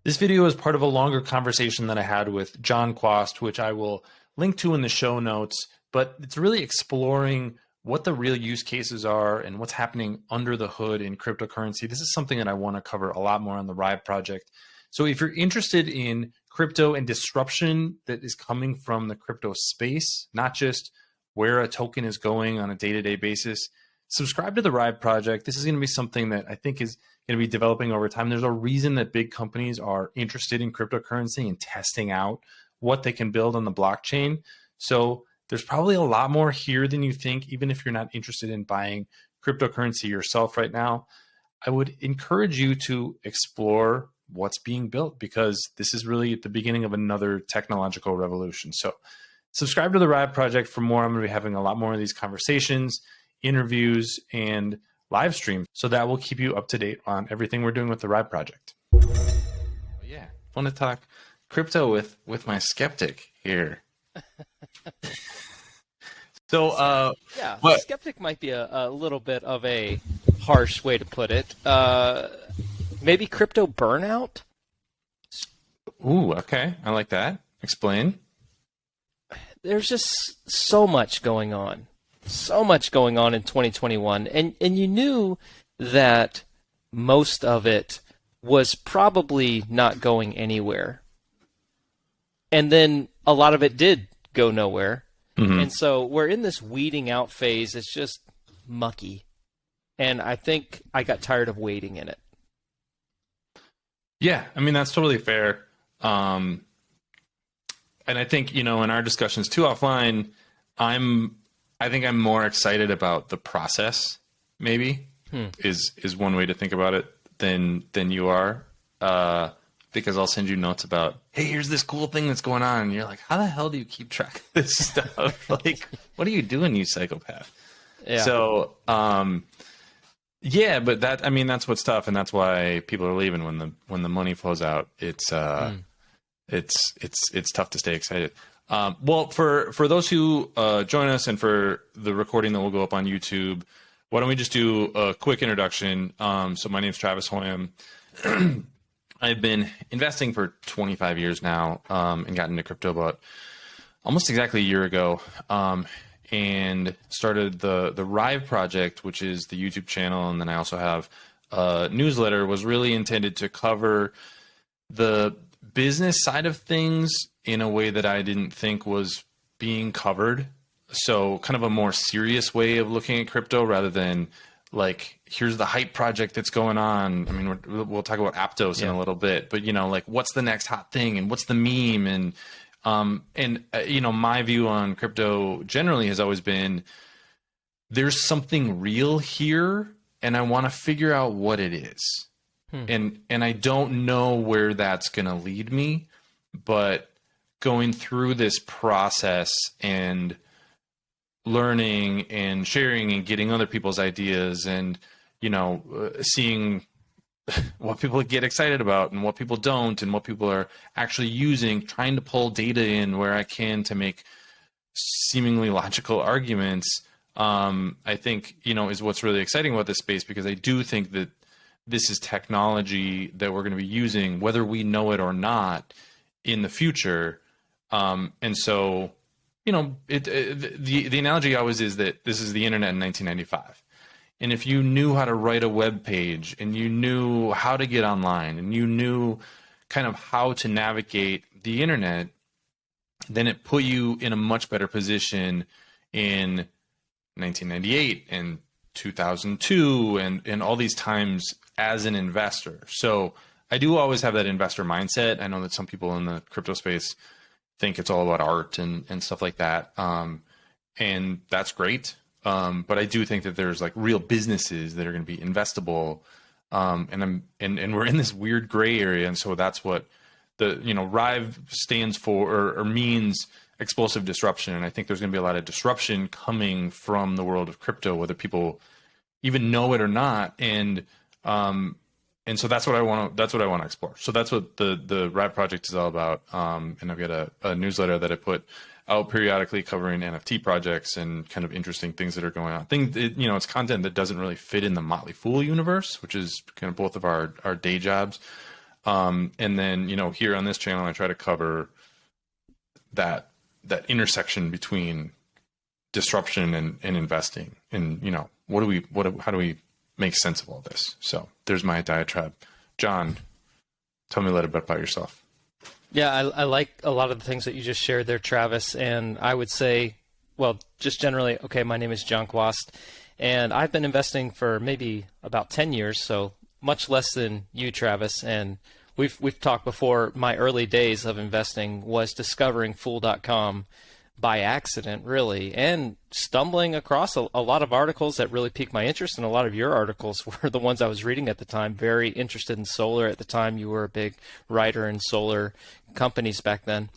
This video is part of a longer conversation that I had with Jon Quast, which I will link to in the show notes, but it's really exploring what the real use cases are and what's happening under the hood in cryptocurrency. This is something that I want to cover a lot more on the Rive project. So if you're interested in crypto and disruption that is coming from the crypto space, not just where a token is going on a day-to-day basis, subscribe to the Rive project. This is going to be something that I think is going to be developing over time. There's a reason that big companies are interested in cryptocurrency and testing out what they can build on the blockchain. So there's probably a lot more here than you think, even if you're not interested in buying cryptocurrency yourself right now. I would encourage you to explore what's being built, because this is really at the beginning of another technological revolution. So subscribe to the Rive project for more. I'm going to be having a lot more of these conversations, interviews, and live streams. So that will keep you up to date on everything we're doing with the Rive project. Yeah, I want to talk crypto with my skeptic here. So, yeah, skeptic might be a little bit of a harsh way to put it. Maybe crypto burnout? Ooh, okay. I like that. Explain. There's just so much going on. So much going on in 2021. And you knew that most of it was probably not going anywhere. And then a lot of it did go nowhere. Mm-hmm. And so we're in this weeding out phase. It's just mucky. And I think I got tired of waiting in it. Yeah, I mean, that's totally fair. And I think, in our discussions too offline, I think I'm more excited about the process, maybe, is one way to think about it than you are. Because I'll send you notes about, hey, here's this cool thing that's going on. And you're like, how the hell do you keep track of this stuff? Like, what are you doing, you psychopath? Yeah. So, yeah, but that's what's tough, and that's why people are leaving when the money flows out. It's tough to stay excited. Well, for those who join us and for the recording that will go up on YouTube, why don't we just do a quick introduction? So my name's Travis Hoium. I've been investing for 25 years now, and got into crypto about almost exactly a year ago. And started the Rive project, which is the YouTube channel, and then I also have a newsletter. Was really intended to cover the business side of things in a way that I didn't think was being covered. So kind of a more serious way of looking at crypto rather than like, here's the hype project that's going on. I mean, we'll talk about Aptos in a little bit, but like, what's the next hot thing and what's the meme? And my view on crypto generally has always been, there's something real here and I want to figure out what it is. And I don't know where that's going to lead me, but going through this process and learning and sharing and getting other people's ideas and, seeing what people get excited about and what people don't and what people are actually using, trying to pull data in where I can to make seemingly logical arguments, I think, is what's really exciting about this space, because I do think that this is technology that we're going to be using, whether we know it or not, in the future. And so, the analogy always is that this is the internet in 1995. And if you knew how to write a web page and you knew how to get online and you knew kind of how to navigate the internet, then it put you in a much better position in 1998 and 2002 and all these times as an investor. So I do always have that investor mindset. I know that some people in the crypto space think it's all about art and stuff like that. And that's great. But I do think that there's like real businesses that are going to be investable. And we're in this weird gray area. And so that's what the, Rive stands for or means explosive disruption. And I think there's going to be a lot of disruption coming from the world of crypto, whether people even know it or not. And so that's what I want to explore. So that's what the Rive project is all about. And I've got a newsletter that I put out periodically covering NFT projects and kind of interesting things that are going on. It's content that doesn't really fit in the Motley Fool universe, which is kind of both of our day jobs. And then, here on this channel, I try to cover that intersection between disruption and investing. And, how do we make sense of all this? So there's my diatribe. John, tell me a little bit about yourself. Yeah, I like a lot of the things that you just shared there, Travis. And I would say, well, just generally, okay, my name is Jon Quast, and I've been investing for maybe about 10 years, so much less than you, Travis. And we've talked before. My early days of investing was discovering Fool.com by accident, really, and stumbling across a lot of articles that really piqued my interest. And a lot of your articles were the ones I was reading at the time. Very interested in solar at the time. You were a big writer in solar companies back then,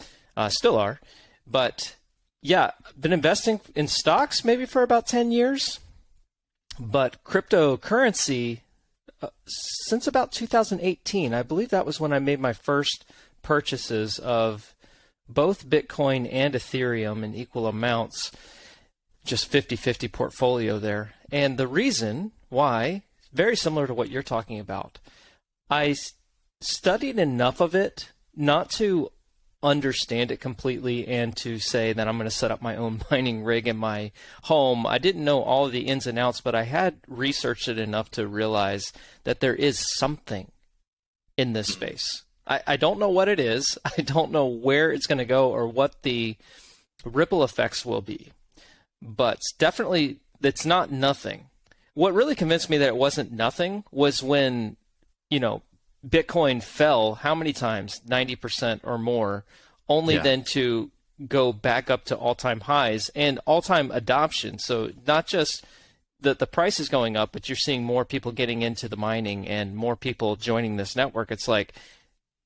still are. But yeah, been investing in stocks maybe for about 10 years, but cryptocurrency since about 2018. I believe that was when I made my first purchases of both Bitcoin and Ethereum in equal amounts, just 50-50 portfolio there. And the reason why, very similar to what you're talking about, I studied enough of it not to understand it completely and to say that I'm going to set up my own mining rig in my home. I didn't know all of the ins and outs, but I had researched it enough to realize that there is something in this space. I don't know what it is. I don't know where it's going to go or what the ripple effects will be. But definitely, it's not nothing. What really convinced me that it wasn't nothing was when, Bitcoin fell how many times? 90% or more, only then to go back up to all-time highs and all-time adoption. So not just the price is going up, but you're seeing more people getting into the mining and more people joining this network. It's like,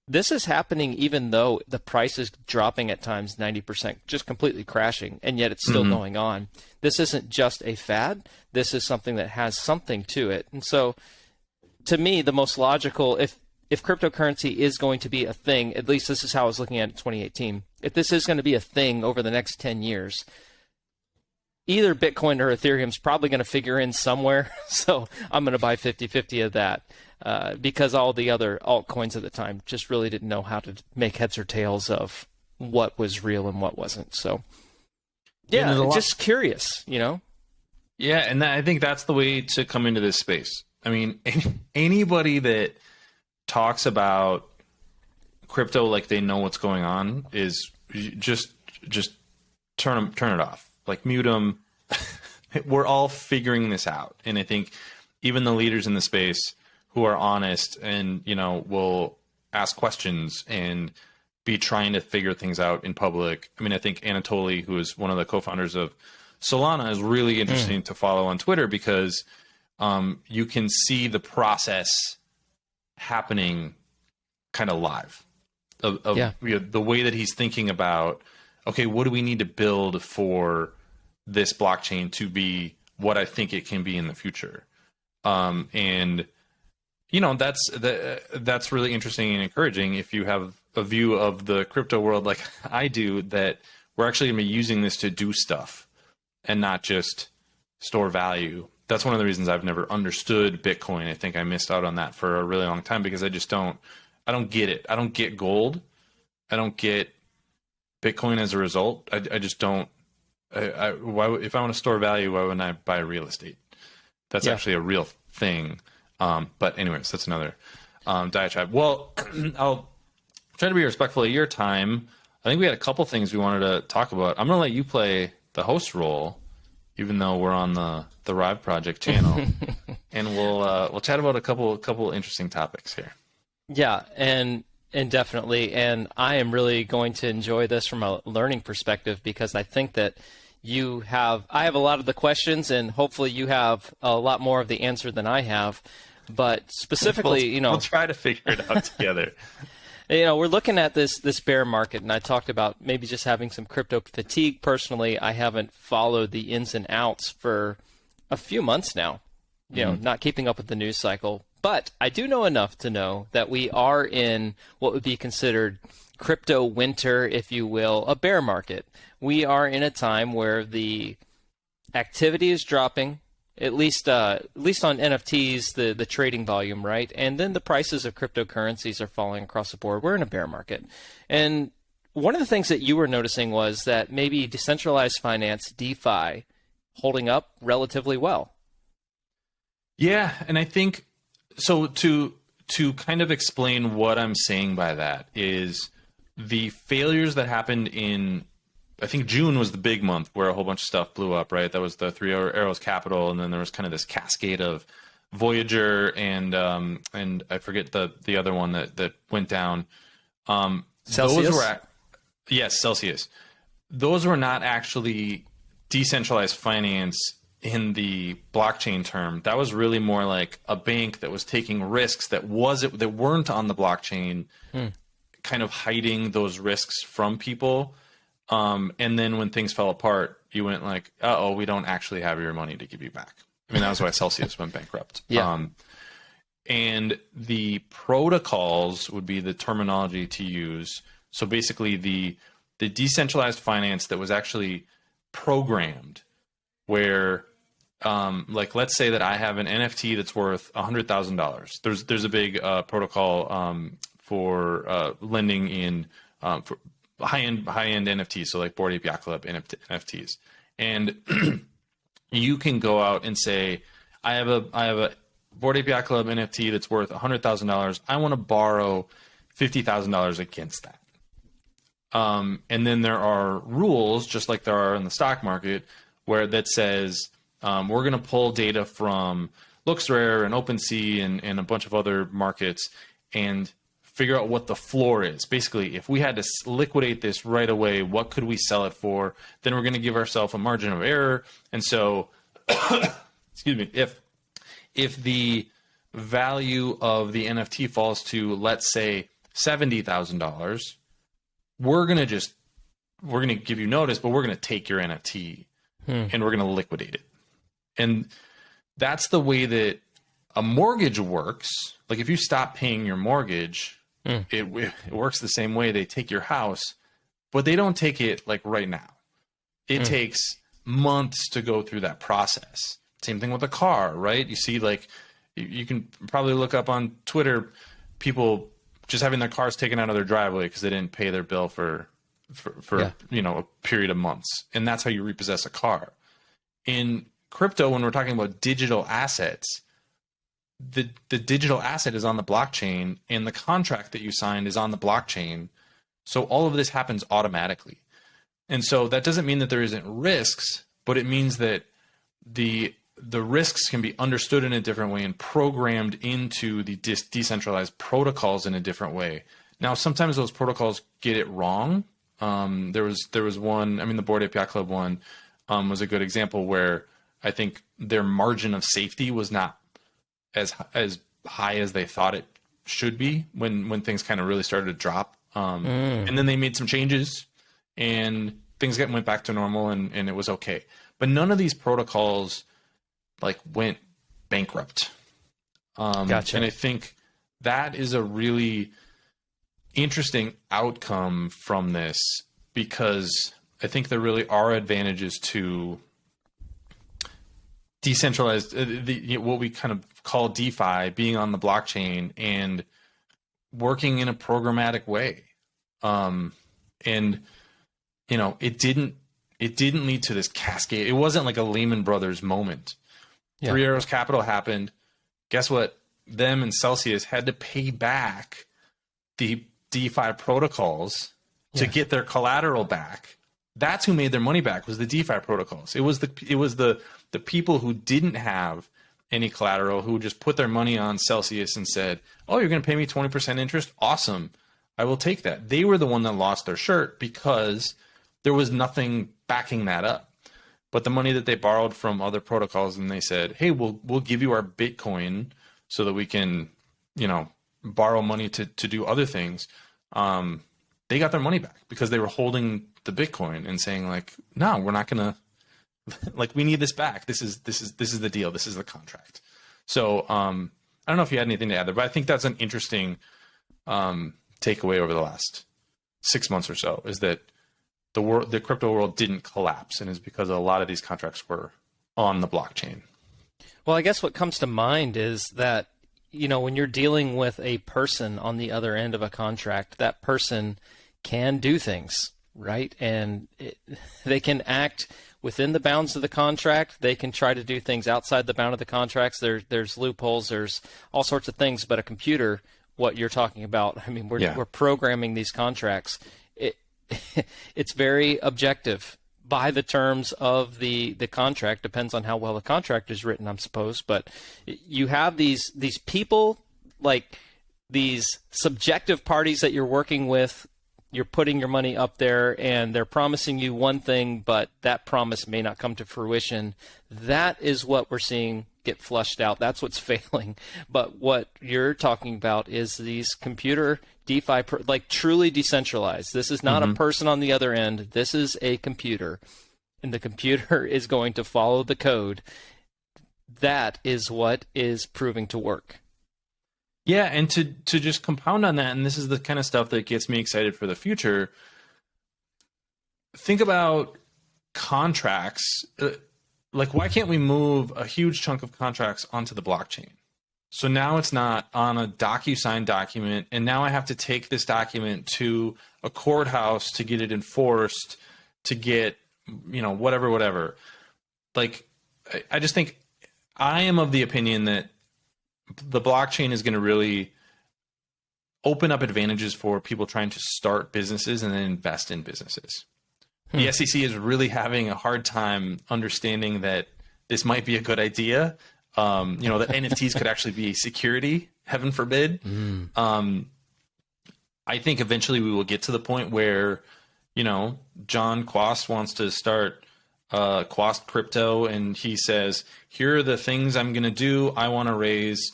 this is happening even though the price is dropping at times 90%, just completely crashing, and yet it's still going on. This isn't just a fad. This is something that has something to it. And so to me, the most logical, if cryptocurrency is going to be a thing, at least this is how I was looking at it in 2018, if this is going to be a thing over the next 10 years, either Bitcoin or Ethereum is probably going to figure in somewhere. So I'm going to buy 50-50 of that. Because all the other altcoins at the time just really didn't know how to make heads or tails of what was real and what wasn't. So, yeah, just curious, Yeah, and I think that's the way to come into this space. I mean, anybody that talks about crypto like they know what's going on is just turn it off. Like, mute them. We're all figuring this out, and I think even the leaders in the space who are honest and, will ask questions and be trying to figure things out in public. I mean, I think Anatoly, who is one of the co-founders of Solana, is really interesting to follow on Twitter because you can see the process happening kind of live of the way that he's thinking about, okay, what do we need to build for this blockchain to be what I think it can be in the future? And that's really interesting and encouraging if you have a view of the crypto world like I do, that we're actually going to be using this to do stuff and not just store value. That's one of the reasons I've never understood Bitcoin. I think I missed out on that for a really long time because I don't get it. I don't get gold. I don't get Bitcoin as a result. I just don't. Why, if I want to store value, why wouldn't I buy real estate? That's actually a real thing. But anyways, that's another diatribe. Well, I'll try to be respectful of your time. I think we had a couple things we wanted to talk about. I'm going to let you play the host role, even though we're on the Rive Project channel, and we'll chat about a couple interesting topics here. Yeah, and definitely, and I am really going to enjoy this from a learning perspective because I think that I have a lot of the questions, and hopefully you have a lot more of the answer than I have. But specifically, we'll try to figure it out together. We're looking at this bear market, and I talked about maybe just having some crypto fatigue. Personally, I haven't followed the ins and outs for a few months now, not keeping up with the news cycle. But I do know enough to know that we are in what would be considered crypto winter, if you will, a bear market. We are in a time where the activity is dropping. At least on NFTs, the trading volume, right? And then the prices of cryptocurrencies are falling across the board. We're in a bear market. And one of the things that you were noticing was that maybe decentralized finance, DeFi, holding up relatively well. Yeah, and I think so. To kind of explain what I'm saying by that is the failures that happened in, I think June was the big month where a whole bunch of stuff blew up, right? That was the Three Arrows Capital, and then there was kind of this cascade of Voyager and I forget the other one that went down. Celsius? Those were yes, Celsius. Those were not actually decentralized finance in the blockchain term. That was really more like a bank that was taking risks that weren't on the blockchain, kind of hiding those risks from people. And then when things fell apart, you went like, "Uh-oh, we don't actually have your money to give you back." I mean, that was why Celsius went bankrupt. Yeah. And the protocols would be the terminology to use. So basically, the decentralized finance that was actually programmed, where like let's say that I have an NFT that's worth $100,000. There's a big protocol for lending in for high-end NFTs, so like Bored Ape Yacht Club NFTs, and you can go out and say, I have a Bored Ape Yacht Club NFT that's worth $100,000. I want to borrow $50,000 against that. And then there are rules, just like there are in the stock market, where that says we're going to pull data from LooksRare and OpenSea and a bunch of other markets and figure out what the floor is. Basically, if we had to liquidate this right away, what could we sell it for? Then we're going to give ourselves a margin of error. And so, excuse me, if the value of the NFT falls to, let's say, $70,000, we're going to give you notice, but we're going to take your NFT and we're going to liquidate it. And that's the way that a mortgage works. Like if you stop paying your mortgage, it works the same way. They take your house, but they don't take it like right now. It takes months to go through that process. Same thing with a car, right? You see, like you can probably look up on Twitter, people just having their cars taken out of their driveway because they didn't pay their bill for a period of months, and that's how you repossess a car. In crypto, when we're talking about digital assets, the digital asset is on the blockchain, and the contract that you signed is on the blockchain. So all of this happens automatically, and so that doesn't mean that there isn't risks, but it means that the risks can be understood in a different way and programmed into the decentralized protocols in a different way. Now, sometimes those protocols get it wrong. There was one, I mean, the Bored Ape Yacht Club one was a good example where I think their margin of safety was not as high as they thought it should be when things kind of really started to drop. And then they made some changes and things went back to normal and it was okay. But none of these protocols like went bankrupt. Gotcha. And I think that is a really interesting outcome from this, because I think there really are advantages to decentralized, what we kind of call DeFi, being on the blockchain and working in a programmatic way. And it didn't lead to this cascade. It wasn't like a Lehman Brothers moment. Yeah. Three Arrows Capital happened. Guess what? Them and Celsius had to pay back the DeFi protocols to get their collateral back. That's who made their money back, was the DeFi protocols. It was the people who didn't have any collateral, who just put their money on Celsius and said, "Oh, you're going to pay me 20% interest? Awesome. I will take that." They were the one that lost their shirt because there was nothing backing that up. But the money that they borrowed from other protocols, and they said, "Hey, we'll give you our Bitcoin so that we can, borrow money to do other things." They got their money back because they were holding the Bitcoin and saying like, "No, we're not gonna, like, we need this back. This is the deal. This is the contract." So I don't know if you had anything to add there, but I think that's an interesting takeaway over the last 6 months or so, is that the crypto world didn't collapse, and is because a lot of these contracts were on the blockchain. Well, I guess what comes to mind is that, when you're dealing with a person on the other end of a contract, that person can do things, right? And they can act within the bounds of the contract. They can try to do things outside the bound of the contracts. There's loopholes. There's all sorts of things. But a computer, what you're talking about, I mean, we're programming these contracts. It's very objective by the terms of the contract. Depends on how well the contract is written, I suppose. But you have these people, like these subjective parties that you're working with. You're putting your money up there and they're promising you one thing, but that promise may not come to fruition. That is what we're seeing get flushed out. That's what's failing. But what you're talking about is these computer DeFi, like truly decentralized. This is not a person on the other end. This is a computer, and the computer is going to follow the code. That is what is proving to work. Yeah, and to just compound on that, and this is the kind of stuff that gets me excited for the future. Think about contracts. Like, why can't we move a huge chunk of contracts onto the blockchain? So now it's not on a DocuSign document, and now I have to take this document to a courthouse to get it enforced, to get, whatever. Like, I just think I am of the opinion that the blockchain is going to really open up advantages for people trying to start businesses and then invest in businesses. The SEC is really having a hard time understanding that this might be a good idea. That NFTs could actually be a security, heaven forbid. I think eventually we will get to the point where, Jon Quast wants to start Quast Crypto, and he says, here are the things I'm going to do. I want to raise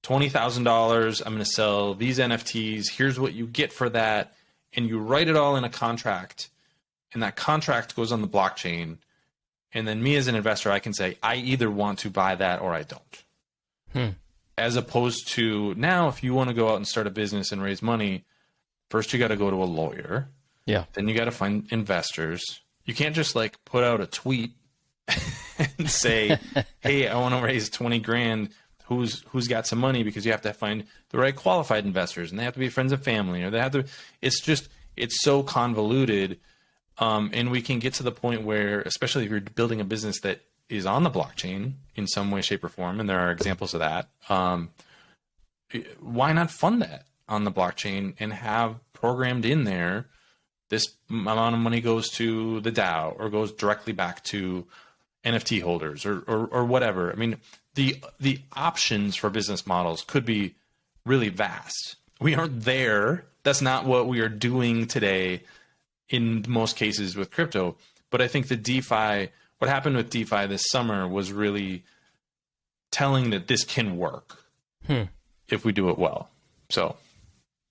$20,000. I'm going to sell these NFTs. Here's what you get for that. And you write it all in a contract, and that contract goes on the blockchain. And then me as an investor, I can say, I either want to buy that or I don't. As opposed to now, if you want to go out and start a business and raise money, first you got to go to a lawyer. Yeah. Then you got to find investors. You can't just like put out a tweet and say, hey, I want to raise 20 grand. Who's got some money? Because you have to find the right qualified investors, and they have to be friends and family, or they have to. It's so convoluted. And we can get to the point where, especially if you're building a business that is on the blockchain in some way, shape, or form, and there are examples of that, why not fund that on the blockchain and have programmed in there this amount of money goes to the DAO or goes directly back to NFT holders or whatever. I mean, the options for business models could be really vast. We aren't there. That's not what we are doing today in most cases with crypto. But I think the DeFi, what happened with DeFi this summer was really telling that this can work if we do it well. So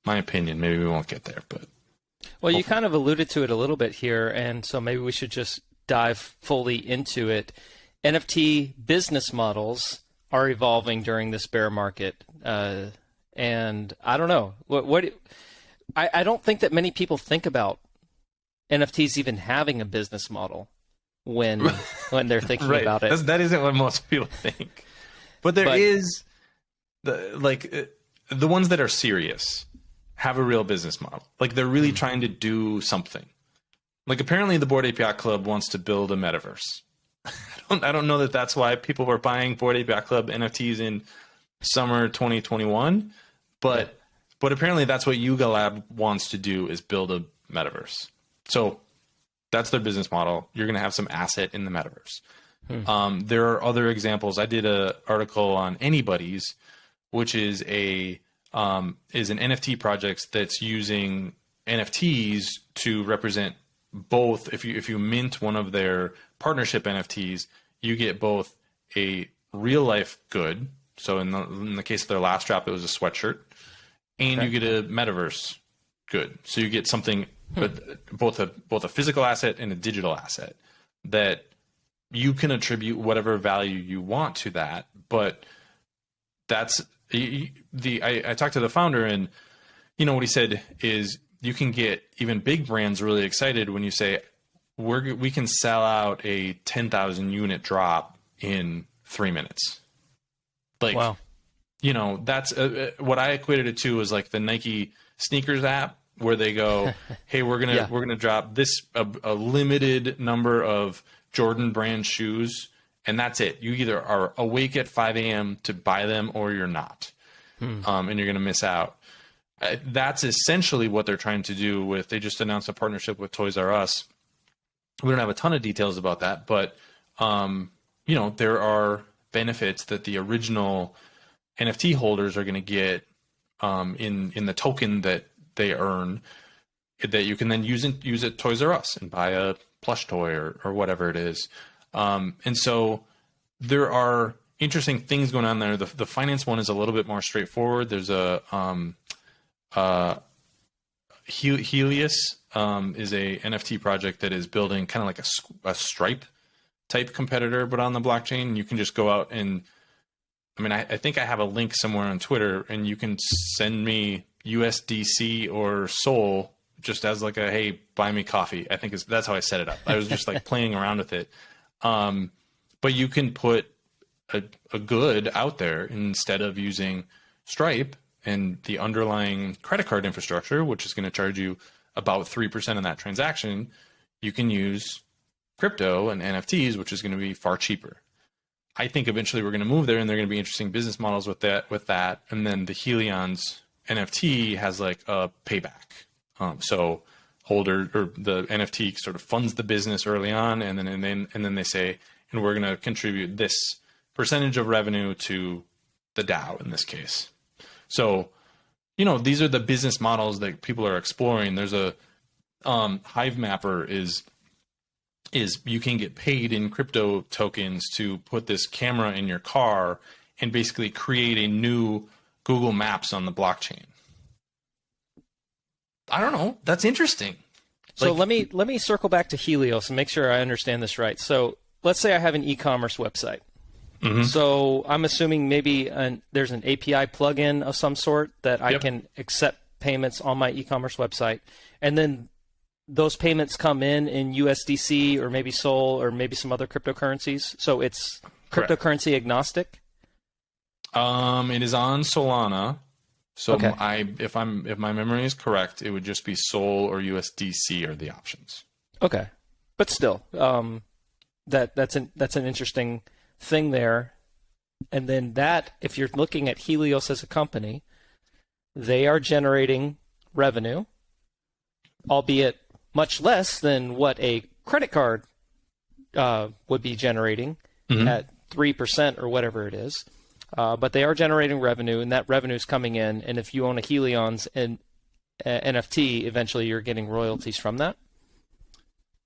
my opinion, maybe we won't get there, but. Well, you kind of alluded to it a little bit here, and so maybe we should just dive fully into it. NFT business models are evolving during this bear market, and I don't know I don't think that many people think about NFTs even having a business model when they're thinking about it. That isn't what most people think, but is the ones that are serious have a real business model. Like they're really trying to do something. Like apparently the Bored Ape Yacht Club wants to build a metaverse. I don't know that that's why people were buying Bored Ape Yacht Club NFTs in summer 2021, but apparently that's what Yuga Lab wants to do, is build a metaverse. So that's their business model. You're going to have some asset in the metaverse. There are other examples. I did an article on Anybody's, which is an NFT project that's using NFTs to represent both. If you mint one of their partnership NFTs, you get both a real life good. So in the case of their last drop, it was a sweatshirt, and you get a metaverse good. So you get something, both a physical asset and a digital asset that you can attribute whatever value you want to that. But that's I talked to the founder, and what he said is you can get even big brands really excited when you say we can sell out a 10,000 unit drop in 3 minutes. Like, Wow. That's what I equated it to was like the Nike sneakers app where they go, hey, we're Yeah. gonna drop this a limited number of Jordan brand shoes, and that's it. You either are awake at 5 a.m. to buy them or you're not, and you're gonna miss out. That's essentially what they're trying to do with. They just announced a partnership with Toys R Us. We don't have a ton of details about that, but there are benefits that the original NFT holders are going to get in the token that they earn, that you can then use at Toys R Us and buy a plush toy or whatever it is. And so there are interesting things going on there. The finance one is a little bit more straightforward. There's a Helios is a NFT project that is building kind of like a Stripe type competitor, but on the blockchain. You can just go out and, I think I have a link somewhere on Twitter, and you can send me USDC or Sol just as like a, hey, buy me coffee. I think that's how I set it up. I was just like playing around with it. But you can put a good out there instead of using Stripe and the underlying credit card infrastructure, which is going to charge you about 3% of that transaction. You can use crypto and NFTs, which is going to be far cheaper. I think eventually we're going to move there, and there are going to be interesting business models with that. And then the Helion's NFT has like a payback. So holder or the NFT sort of funds the business early on, and then they say, and we're going to contribute this percentage of revenue to the DAO in this case. So, these are the business models that people are exploring. There's a Hive Mapper is you can get paid in crypto tokens to put this camera in your car and basically create a new Google Maps on the blockchain. I don't know. That's interesting. So let me circle back to Helios and make sure I understand this right. So let's say I have an e-commerce website. Mm-hmm. So I'm assuming maybe there's an API plugin of some sort that I can accept payments on my e-commerce website, and then those payments come in USDC or maybe Sol or maybe some other cryptocurrencies. So it's cryptocurrency agnostic. It is on Solana. So okay. if my memory is correct, it would just be Sol or USDC are the options. Okay, but still, that's an interesting thing there. And then if you're looking at Helios as a company, they are generating revenue, albeit much less than what a credit card would be generating at 3% or whatever it is. But they are generating revenue, and that revenue is coming in. And if you own a Helion's NFT, eventually you're getting royalties from that.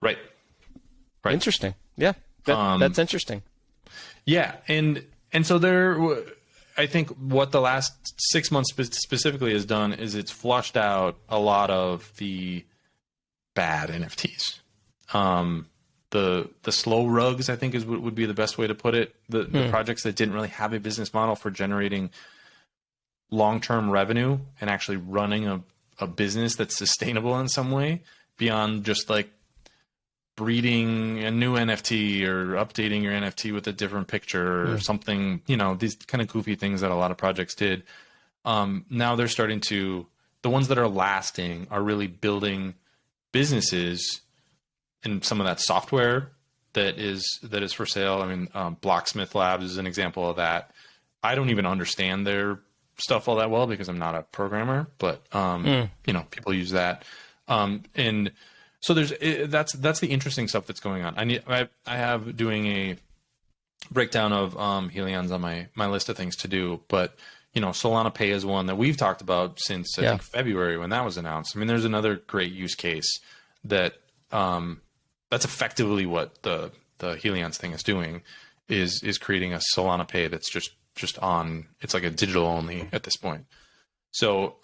Right. Interesting. Yeah, that's interesting. Yeah, and so I think what the last 6 months specifically has done is it's flushed out a lot of the bad NFTs. The slow rugs, I think, would be the best way to put it. The projects that didn't really have a business model for generating long-term revenue and actually running a business that's sustainable in some way beyond just like breeding a new NFT or updating your NFT with a different picture or something, these kind of goofy things that a lot of projects did. Now they're starting to, the ones that are lasting are really building businesses and some of that software that is for sale. Blocksmith Labs is an example of that. I don't even understand their stuff all that well because I'm not a programmer, but people use that. And so that's the interesting stuff that's going on. I have doing a breakdown of Helions on my list of things to do, but Solana Pay is one that we've talked about since I think February when that was announced. There's another great use case that that's effectively what the Helions thing is doing is creating a Solana Pay that's just on. It's like a digital only at this point. So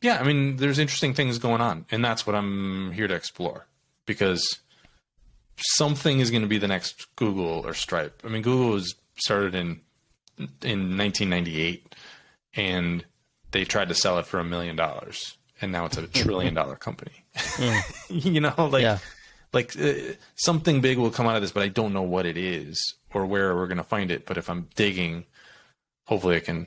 there's interesting things going on, and that's what I'm here to explore because something is going to be the next Google or Stripe. Google was started in 1998, and they tried to sell it for $1 million, and now it's a $1 trillion company. Something big will come out of this, but I don't know what it is or where we're going to find it. But if I'm digging, hopefully it can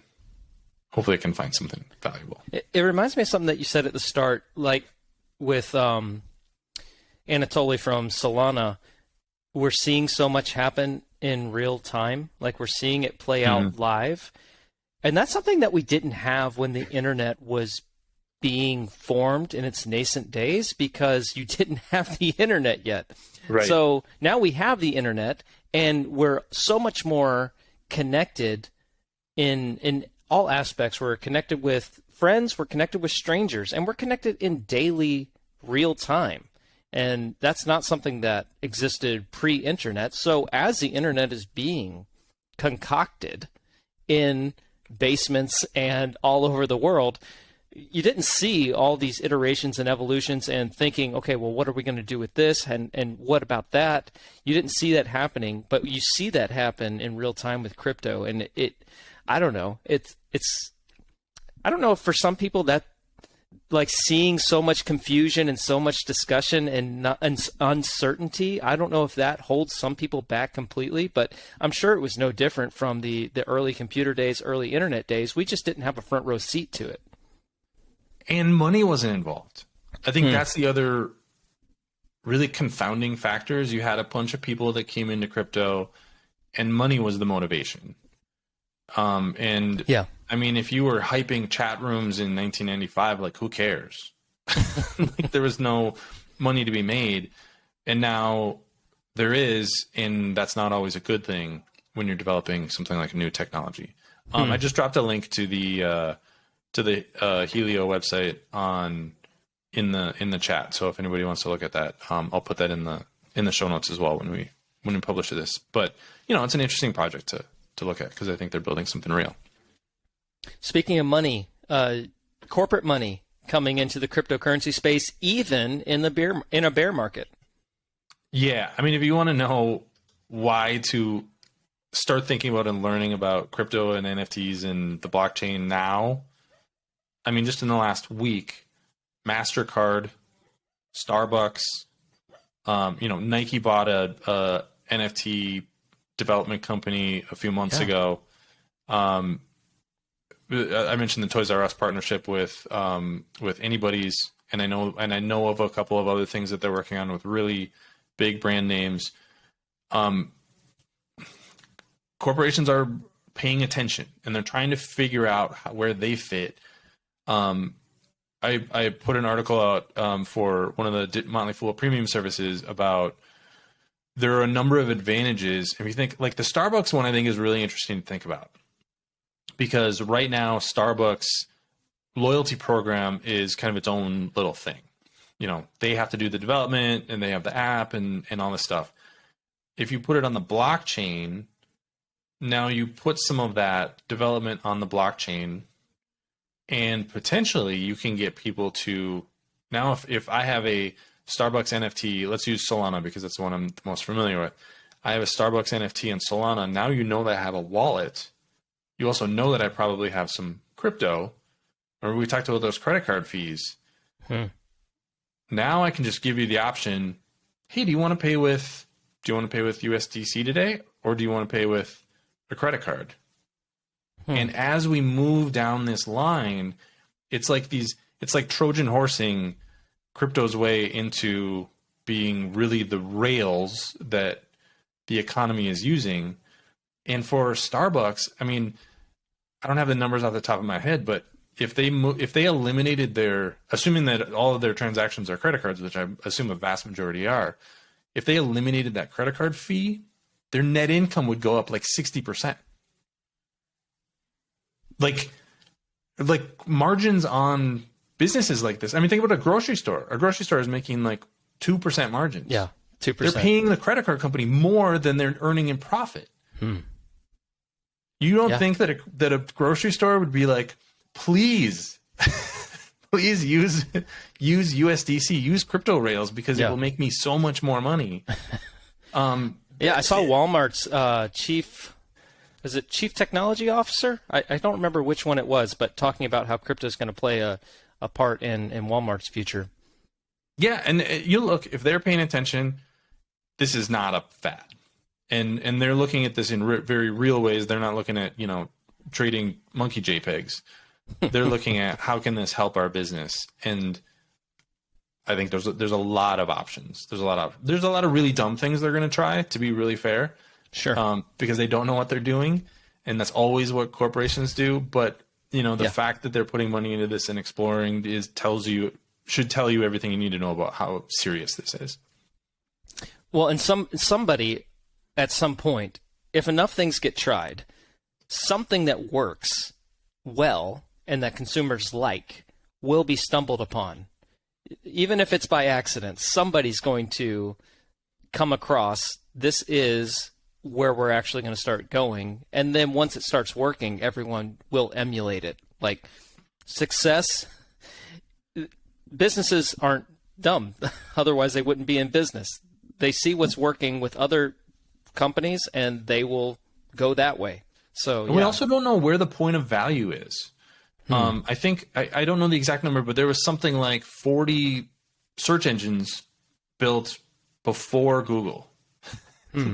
find something valuable. It reminds me of something that you said at the start, like with Anatoly from Solana. We're seeing so much happen in real time, like we're seeing it play out live. And that's something that we didn't have when the internet was being formed in its nascent days, because you didn't have the internet yet. Right. So now we have the internet, and we're so much more connected in all aspects. We're connected with friends, we're connected with strangers, and we're connected in daily real time. And that's not something that existed pre-internet. So as the internet is being concocted in basements and all over the world, you didn't see all these iterations and evolutions and thinking, okay, well, what are we going to do with this? And what about that? You didn't see that happening, but you see that happen in real time with crypto. And I don't know. I don't know if for some people that, like, seeing so much confusion and so much discussion and uncertainty, I don't know if that holds some people back completely, but I'm sure it was no different from the early computer days, early internet days. We just didn't have a front row seat to it. And money wasn't involved. I think that's the other really confounding factor, is you had a bunch of people that came into crypto and money was the motivation. And yeah. I mean, if you were hyping chat rooms in 1995, like, who cares? Like, there was no money to be made. And now there is, and that's not always a good thing when you're developing something like a new technology. I just dropped a link to the Helio website in the chat. So if anybody wants to look at that, I'll put that in the show notes as well when we publish this. But it's an interesting project to look at, because I think they're building something real. Speaking of money, corporate money coming into the cryptocurrency space, even in a bear market. Yeah, I mean, if you want to know why to start thinking about and learning about crypto and NFTs and the blockchain now, I mean, just in the last week, MasterCard, Starbucks, Nike bought a NFT development company a few months ago. I mentioned the Toys R Us partnership with Anybody's, and I know of a couple of other things that they're working on with really big brand names. Corporations are paying attention, and they're trying to figure out where they fit. I put an article out for one of the Motley Fool premium services about there are a number of advantages. If you think, like, the Starbucks one, I think is really interesting to think about, because right now Starbucks loyalty program is kind of its own little thing. They have to do the development, and they have the app and all this stuff. If you put it on the blockchain, now you put some of that development on the blockchain, and potentially you can get people to, now if I have a Starbucks NFT, let's use Solana because that's the one I'm the most familiar with. I have a Starbucks NFT in Solana. Now you know that I have a wallet. You also know that I probably have some crypto, or we talked about those credit card fees. Now I can just give you the option, hey, do you want to pay with USDC today, or do you want to pay with a credit card? And as we move down this line, it's like Trojan horsing crypto's way into being really the rails that the economy is using. And for Starbucks, I mean, I don't have the numbers off the top of my head, but if they eliminated assuming that all of their transactions are credit cards, which I assume a vast majority are, if they eliminated that credit card fee, their net income would go up like 60%. Like margins on businesses like this. I mean, think about a grocery store. A grocery store is making like 2% margins. Yeah, 2%. They're paying the credit card company more than they're earning in profit. You don't think that a grocery store would be like, please use USDC, use crypto rails, because it will make me so much more money. I saw Walmart's chief technology officer? I don't remember which one it was, but talking about how crypto is going to play a part in Walmart's future. Yeah, and you look, if they're paying attention, this is not a fad. And they're looking at this in very real ways. They're not looking at, trading monkey JPEGs. They're looking at how can this help our business, and I think there's a lot of options. There's a lot of really dumb things they're going to try, to be really fair. Sure. Because they don't know what they're doing, and that's always what corporations do. But the fact that they're putting money into this and exploring should tell you everything you need to know about how serious this is. Well, and somebody at some point, if enough things get tried, something that works well and that consumers like will be stumbled upon. Even if it's by accident, somebody's going to come across, this is where we're actually going to start going. And then once it starts working, everyone will emulate it. Like success, businesses aren't dumb. Otherwise, they wouldn't be in business. They see what's working with other companies, and they will go that way. So we also don't know where the point of value is. I think I don't know the exact number, but there was something like 40 search engines built before Google.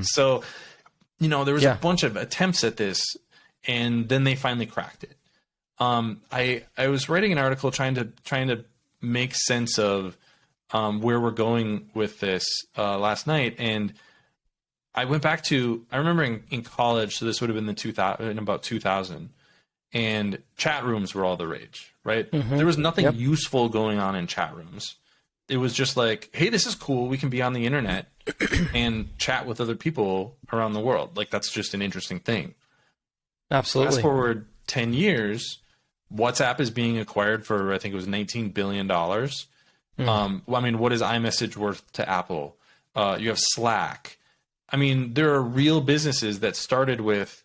So, there was a bunch of attempts at this, and then they finally cracked it. I was writing an article trying to make sense of where we're going with this last night, and I went back to, I remember in college, so this would have been in about 2000, and chat rooms were all the rage, right? There was nothing useful going on in chat rooms. It was just like, hey, this is cool. We can be on the internet and chat with other people around the world. Like, that's just an interesting thing. Absolutely. Fast forward 10 years, WhatsApp is being acquired for, I think it was $19 billion. What is iMessage worth to Apple? You have Slack. I mean, there are real businesses that started with,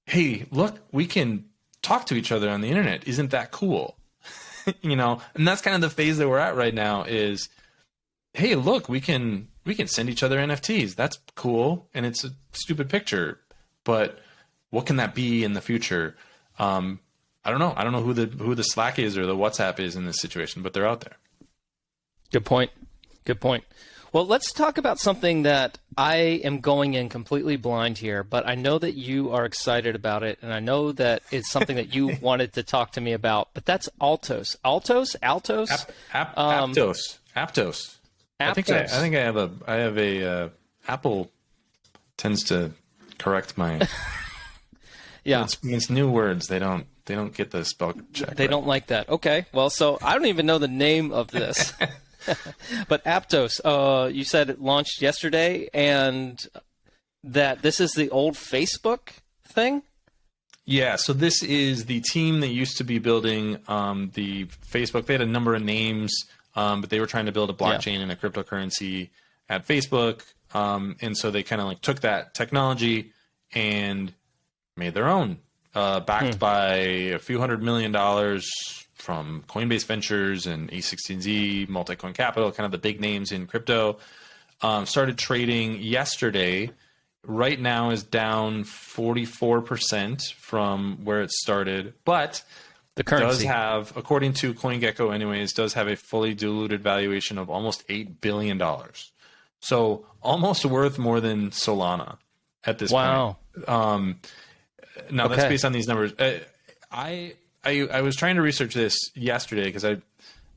hey, look, we can talk to each other on the internet. Isn't that cool? And that's kind of the phase that we're at right now is, hey, look, we can send each other NFTs. That's cool. And it's a stupid picture, but what can that be in the future? I don't know. I don't know who the Slack is or the WhatsApp is in this situation, but they're out there. Good point. Well, let's talk about something that I am going in completely blind here, but I know that you are excited about it, and I know that it's something that you wanted to talk to me about, but that's Aptos. Aptos? Aptos. I think I have a Apple tends to correct my it's new words. They don't get the spell check. They don't like that. Okay. Well, so I don't even know the name of this. But Aptos, you said it launched yesterday, and that this is the old Facebook thing? Yeah, so this is the team that used to be building the Facebook. They had a number of names, but they were trying to build a blockchain and a cryptocurrency at Facebook. And so they kind of took that technology and made their own, backed by a few $100 million from Coinbase Ventures and A16Z, Multicoin Capital, kind of the big names in crypto. Started trading yesterday. Right now is down 44% from where it started, but the currency does have, according to CoinGecko anyways, does have a fully diluted valuation of almost $8 billion. So almost worth more than Solana at this point. Now that's based on these numbers. I was trying to research this yesterday because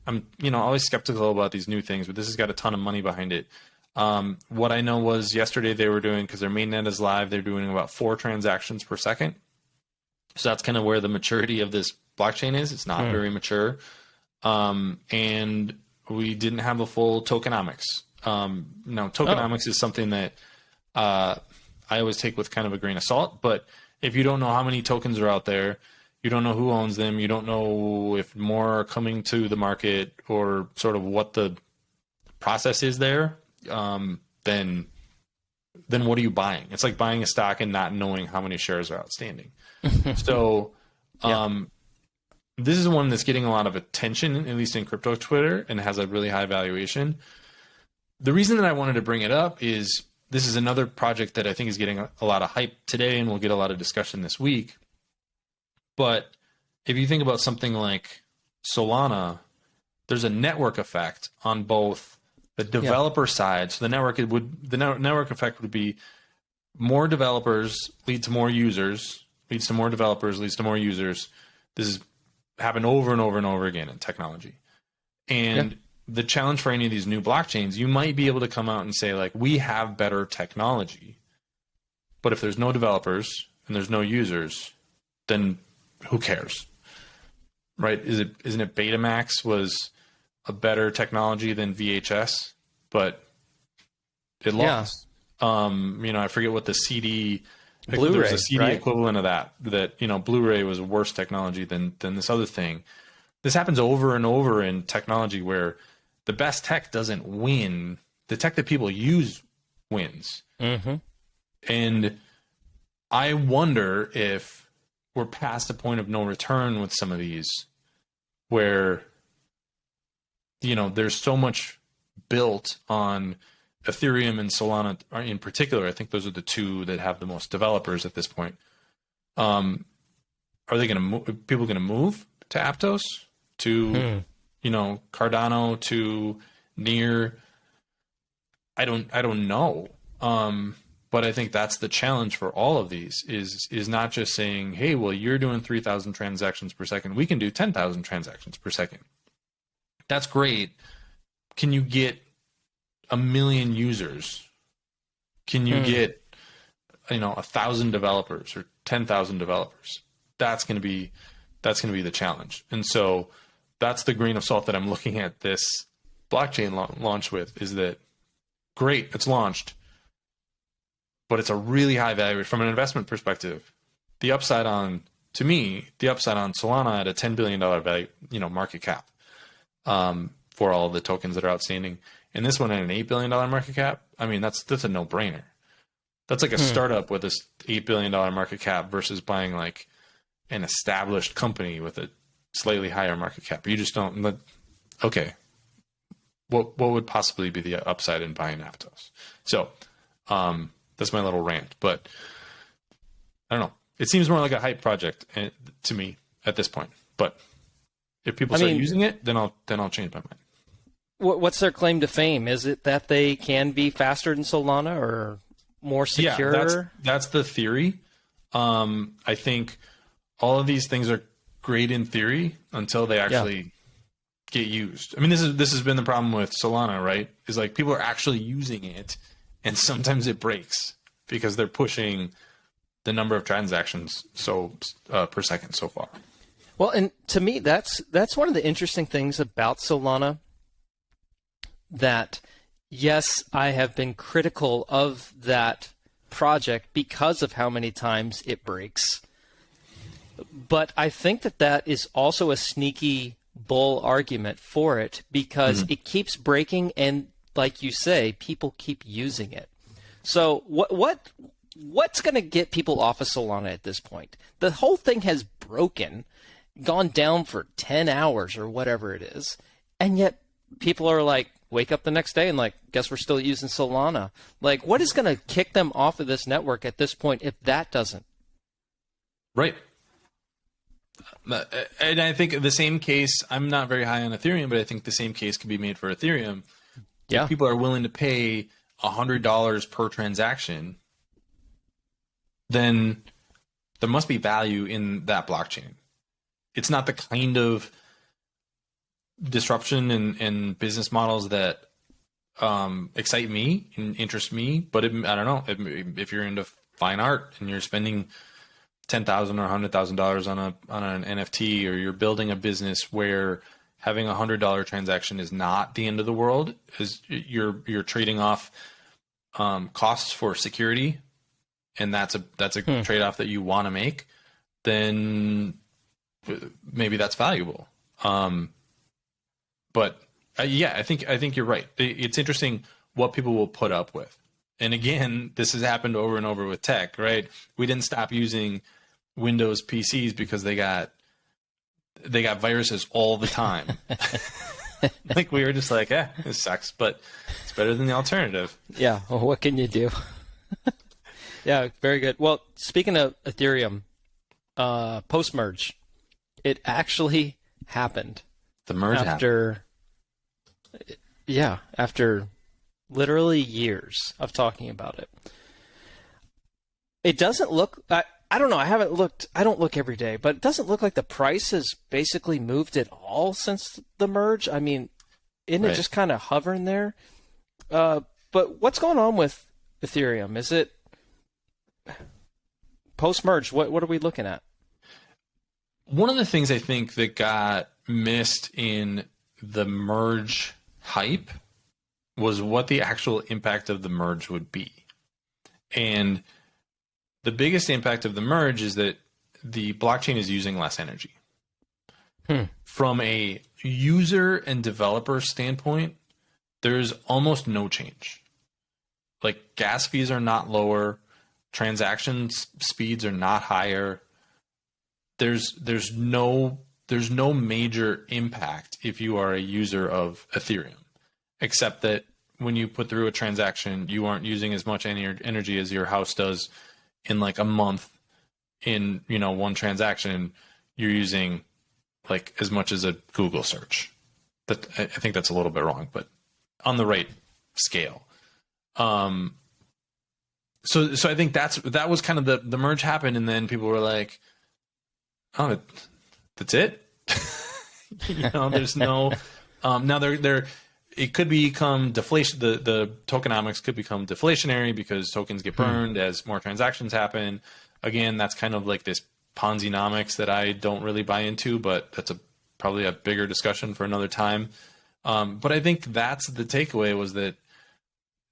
I'm always skeptical about these new things, but this has got a ton of money behind it. What I know was yesterday they were doing, because their mainnet is live, they're doing about 4 transactions per second. So that's kind of where the maturity of this blockchain is. It's not very mature. And we didn't have a full tokenomics. Now, tokenomics is something that I always take with kind of a grain of salt, but if you don't know how many tokens are out there, you don't know who owns them, you don't know if more are coming to the market or sort of what the process is there, then what are you buying? It's like buying a stock and not knowing how many shares are outstanding. So this is one that's getting a lot of attention, at least in crypto Twitter, and has a really high valuation. The reason that I wanted to bring it up is this is another project that I think is getting a lot of hype today and will get a lot of discussion this week. But if you think about something like Solana, there's a network effect on both the developer side. So the network effect would be more developers lead to more users, leads to more developers, leads to more users. This has happened over and over and over again in technology. And the challenge for any of these new blockchains, you might be able to come out and say, like, we have better technology. But if there's no developers and there's no users, then who cares? Right? Isn't it Betamax was a better technology than VHS, but it lost. I forget what the CD Blu-ray, there was a CD equivalent of that, Blu-ray was worse technology than this other thing. This happens over and over in technology where the best tech doesn't win. The tech that people use wins. Mm-hmm. And I wonder if we're past a point of no return with some of these where, there's so much built on Ethereum and Solana in particular. I think those are the two that have the most developers at this point. Are they going to people going to move to Aptos, to Cardano, to Near? I don't know. But I think that's the challenge for all of these is not just saying, hey, well, you're doing 3,000 transactions per second. We can do 10,000 transactions per second. That's great. Can you get 1 million users? Can you get 1,000 developers or 10,000 developers? That's going to be the challenge. And so that's the grain of salt that I'm looking at this blockchain launch with, is that great, it's launched, but it's a really high value from an investment perspective. The upside on Solana at a $10 billion value, market cap, for all the tokens that are outstanding. And this one at an $8 billion market cap, I mean, that's a no-brainer. That's like a startup with this $8 billion market cap versus buying like an established company with a slightly higher market cap. You just don't. Okay, what would possibly be the upside in buying Aptos? So that's my little rant. But I don't know. It seems more like a hype project to me at this point. But if people start using it, then I'll change my mind. What's their claim to fame? Is it that they can be faster than Solana or more secure? Yeah, that's the theory. I think all of these things are great in theory until they actually get used. I mean, this has been the problem with Solana, right? Is like people are actually using it, and sometimes it breaks because they're pushing the number of transactions per second so far. Well, and to me, that's one of the interesting things about Solana. That, yes, I have been critical of that project because of how many times it breaks. But I think that is also a sneaky bull argument for it because it keeps breaking and, like you say, people keep using it. So what's going to get people off of Solana at this point? The whole thing has broken, gone down for 10 hours or whatever it is, and yet people are like, wake up the next day and like, guess we're still using Solana. Like, what is going to kick them off of this network at this point if that doesn't? Right. And I think the same case, I'm not very high on Ethereum, but I think the same case could be made for Ethereum. Yeah. If people are willing to pay $100 per transaction, then there must be value in that blockchain. It's not the kind of disruption and business models that excite me and interest me, but I don't know, if you're into fine art and you're spending $10,000 or $100,000 on an NFT, or you're building a business where having a $100 transaction is not the end of the world, is you're trading off costs for security, and that's a trade-off that you want to make, then maybe that's valuable. But I think you're right. It's interesting what people will put up with. And again, this has happened over and over with tech, right? We didn't stop using Windows PCs because they got viruses all the time. Like we were just like, this sucks, but it's better than the alternative. Yeah. Well, what can you do? Yeah, very good. Well, speaking of Ethereum, post-merge, it actually happened. The merge happened. After literally years of talking about it. It doesn't look... I don't know. I haven't looked. I don't look every day, but it doesn't look like the price has basically moved at all since the merge. I mean, isn't it just kind of hovering there? But what's going on with Ethereum? Is it post-merge? What are we looking at? One of the things I think that got missed in the merge hype was what the actual impact of the merge would be. And the biggest impact of the merge is that the blockchain is using less energy. From a user and developer standpoint, there's almost no change. Like, gas fees are not lower, transaction speeds are not higher. There's no major impact if you are a user of Ethereum, except that when you put through a transaction, you aren't using as much energy as your house does in like a month. In one transaction, you're using like as much as a Google search. That I think that's a little bit wrong, but on the right scale. So I think that was kind of the merge happened, and then people were like, "Oh, that's it." There's no now there it could become deflation. The tokenomics could become deflationary because tokens get burned as more transactions happen. Again, that's kind of like this Ponzi-nomics that I don't really buy into, but that's probably a bigger discussion for another time. But I think that's the takeaway, was that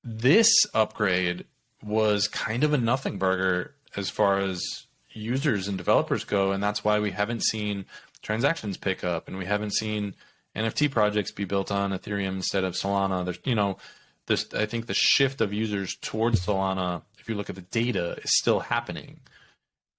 this upgrade was kind of a nothing burger as far as users and developers go, and that's why we haven't seen transactions pick up, and we haven't seen NFT projects be built on Ethereum instead of Solana. There's, I think the shift of users towards Solana, if you look at the data, is still happening,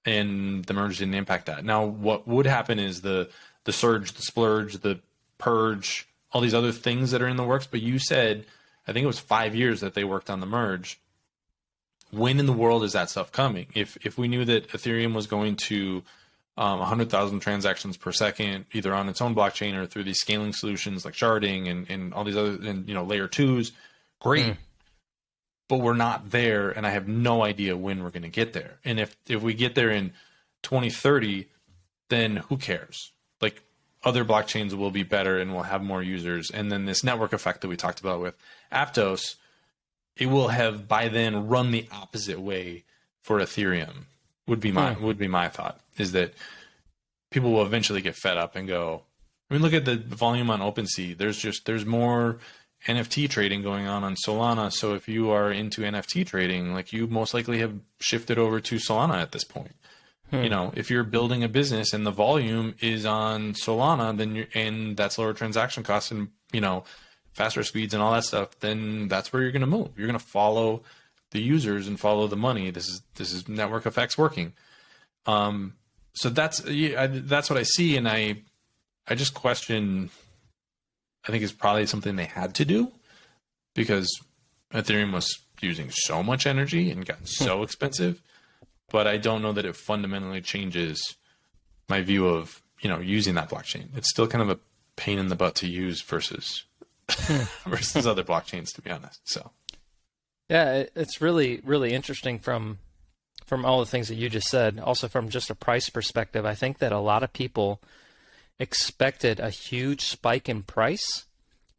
and the merge didn't impact that. Now, what would happen is the surge, the splurge, the purge, all these other things that are in the works. But you said, I think it was 5 years that they worked on the merge. When in the world is that stuff coming? If we knew that Ethereum was going to 100,000 transactions per second, either on its own blockchain or through these scaling solutions like sharding and all these other, and layer twos, great. But we're not there, and I have no idea when we're going to get there. And if we get there in 2030, then who cares? Like, other blockchains will be better and will have more users. And then this network effect that we talked about with Aptos, it will have by then run the opposite way for Ethereum. Would be my thought, is that people will eventually get fed up and go, I mean, look at the volume on OpenSea. There's more NFT trading going on Solana. So if you are into NFT trading, like, you most likely have shifted over to Solana at this point. If you're building a business and the volume is on Solana, and that's lower transaction costs and, faster speeds and all that stuff, then that's where you're going to move. You're going to follow the users and follow the money. This is network effects working. So that's what I see. And I just question, I think it's probably something they had to do because Ethereum was using so much energy and got so expensive. But I don't know that it fundamentally changes my view of, using that blockchain. It's still kind of a pain in the butt to use versus other blockchains, to be honest. So, yeah, it's really, really interesting from all the things that you just said. Also, from just a price perspective, I think that a lot of people expected a huge spike in price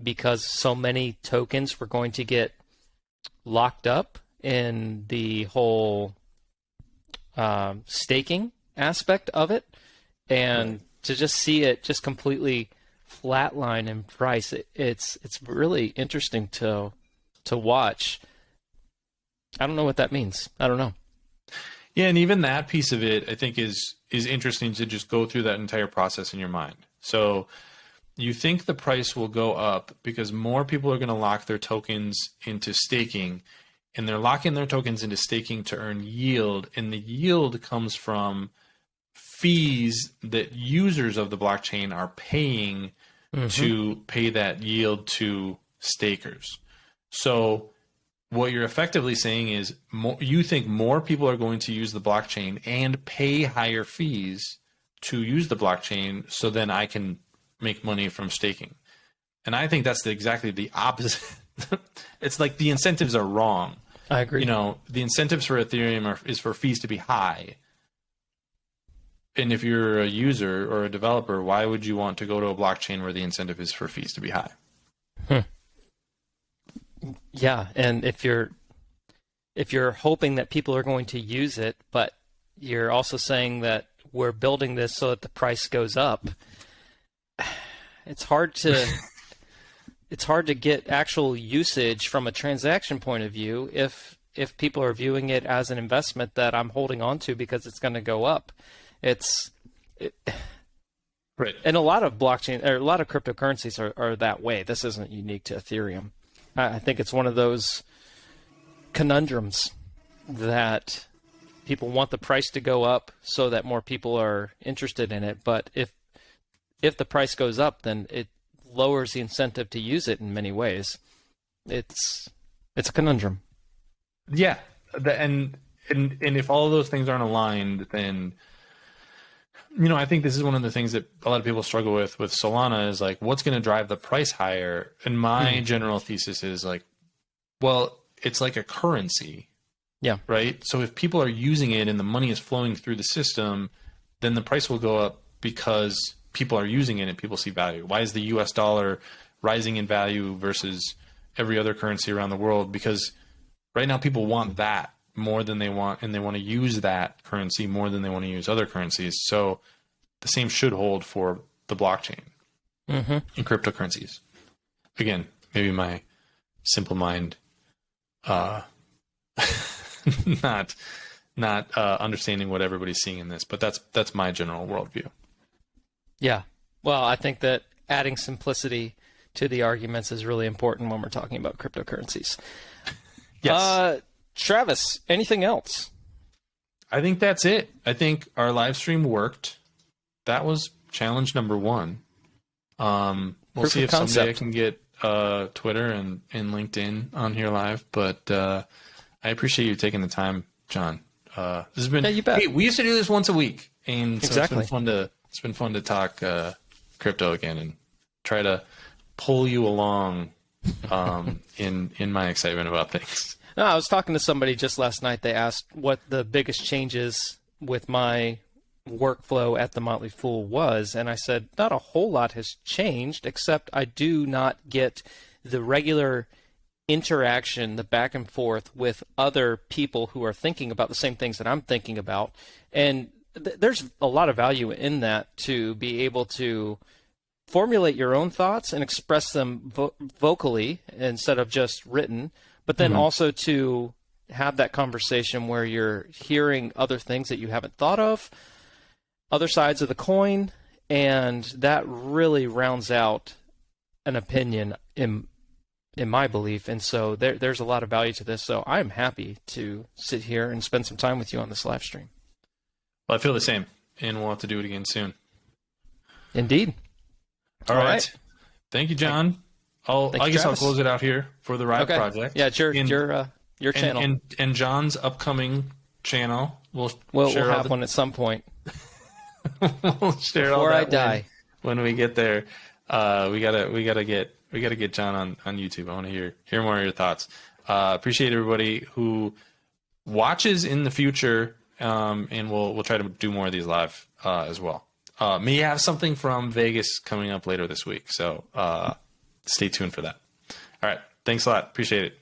because so many tokens were going to get locked up in the whole staking aspect of it, and to just see it just completely flatline in price, it's really interesting to watch. I don't know what that means. I don't know. Yeah, and even that piece of it, I think, is interesting to just go through that entire process in your mind. So you think the price will go up because more people are going to lock their tokens into staking, and they're locking their tokens into staking to earn yield, and the yield comes from fees that users of the blockchain are paying to pay that yield to stakers. So what you're effectively saying is you think more people are going to use the blockchain and pay higher fees to use the blockchain, so then I can make money from staking. And I think that's exactly the opposite. It's like the incentives are wrong. I agree. The incentives for Ethereum is for fees to be high, if you're a user or a developer, why would you want to go to a blockchain where the incentive is for fees to be high? Yeah, and if you're hoping that people are going to use it, but you're also saying that we're building this so that the price goes up, it's hard to get actual usage from a transaction point of view if people are viewing it as an investment that I'm holding on to because it's going to go up. Right. And a lot of blockchain or a lot of cryptocurrencies are that way. This isn't unique to Ethereum. I think it's one of those conundrums that people want the price to go up so that more people are interested in it. But if the price goes up, then it lowers the incentive to use it in many ways. It's a conundrum. Yeah, and if all of those things aren't aligned, then I think this is one of the things that a lot of people struggle with Solana is like, what's going to drive the price higher? And my general thesis is like, well, it's like a currency. Yeah. Right. So if people are using it and the money is flowing through the system, then the price will go up because people are using it and people see value. Why is the US dollar rising in value versus every other currency around the world? Because right now people want that more than they want, and they want to use that currency more than they want to use other currencies. So the same should hold for the blockchain and cryptocurrencies. Again, maybe my simple mind not understanding what everybody's seeing in this, but that's my general worldview. Yeah. Well, I think that adding simplicity to the arguments is really important when we're talking about cryptocurrencies. Yes. Travis, anything else? I think that's it. I think our live stream worked. That was challenge number 1. We'll see if someday I can get Twitter and LinkedIn on here live, but I appreciate you taking the time, John. This has been. Yeah, you bet. Hey, we used to do this once a week, and so exactly. It's been fun to talk crypto again and try to pull you along in my excitement about things. No, I was talking to somebody just last night. They asked what the biggest changes with my workflow at the Motley Fool was, and I said not a whole lot has changed, except I do not get the regular interaction, the back and forth with other people who are thinking about the same things that I'm thinking about. And there's a lot of value in that, to be able to formulate your own thoughts and express them vocally instead of just written, but then also to have that conversation where you're hearing other things that you haven't thought of, other sides of the coin, and that really rounds out an opinion in my belief. And so there's a lot of value to this. So I'm happy to sit here and spend some time with you on this live stream. Well, I feel the same, and we'll have to do it again soon. Indeed. All right. Thank you, John. I guess I'll close it out here for the Riot Project. Yeah, it's your channel. And John's upcoming channel. We'll have one at some point. We'll share all before that I die. When we get there. We gotta get John on YouTube. I want to hear more of your thoughts. Appreciate everybody who watches in the future, and we'll try to do more of these live as well. May have something from Vegas coming up later this week, so stay tuned for that. All right, thanks a lot. Appreciate it.